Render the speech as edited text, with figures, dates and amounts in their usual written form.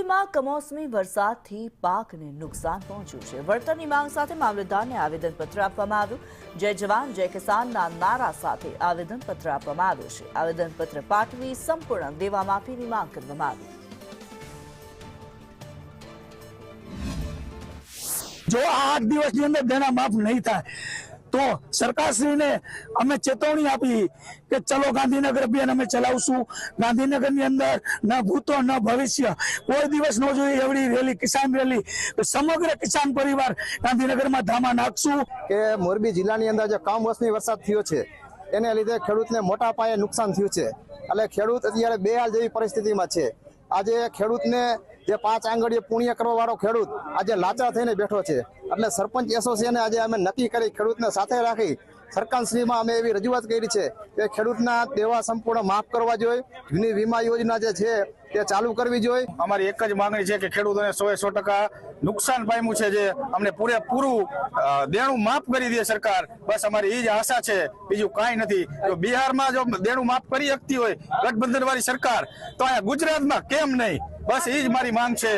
અમરેલીમાં કમોસમી વરસાદથી પાકને નુકસાન પહોંચ્યું છે। વળતરની માંગ સાથે મામલતદારને આવેદનપત્ર આપવામાં આવ્યું। જય જવાન જય કિસાનના નારા સાથે આવેદનપત્ર આપવામાં આવ્યું છે। આવેદનપત્ર પાઠવી સંપૂર્ણ દેવા માફીની માંગ કરવામાં આવી। જો આ 8 દિવસની અંદર દેના માફ નહીં થાય તો સરકારશ્રીને અમે ચેતવણી આપી કે ચલો ગાંધીનગર અભિયાન અમે ચલાવશું। ગાંધીનગરની અંદર ન ભૂતો ન ભવિષ્ય કોઈ દિવસ ન જોઈએ એવડી રેલી, કિસાન રેલી, સમગ્ર કિસાન પરિવાર ગાંધીનગરમાં ધામા નાખશું। કે મોરબી જિલ્લાની અંદર જે કમોસમી વરસાદ થયો છે એને લીધે ખેડૂતને મોટા પાયે નુકસાન થયું છે। એટલે ખેડૂત અત્યારે બેહાલ જેવી પરિસ્થિતિમાં છે। આજે ખેડૂતને જે 5 આંગળીએ પુણ્ય કરવા વાળો ખેડૂત આજે લાચાર થઈને બેઠો છે। એટલે સરપંચ એસોસિએશને આજે અમે નક્કી કરી ખેડૂતને સાથે રાખી સરકારશ્રીમાં અમે એવી રજૂઆત કરી છે કે ખેડૂતના દેવા સંપૂર્ણ માફ કરવા જોઈએ। જૂની વીમા યોજના જે છે તે ચાલુ કરવી જોઈએ। અમારી એક જ માંગણી છે કે ખેડૂતોને 100% નુકસાન પામ્યું છે, જે અમને પૂરેપૂરું દેણું માફ કરી દે સરકાર, બસ અમારી એ જ આશા છે, બીજું કાંઈ નથી। જો બિહારમાં જો દેણું માફ કરી શકતી હોય ગઠબંધન વાળી સરકાર તો અહીંયા ગુજરાતમાં કેમ નહીં? બસ એ જ મારી માંગ છે।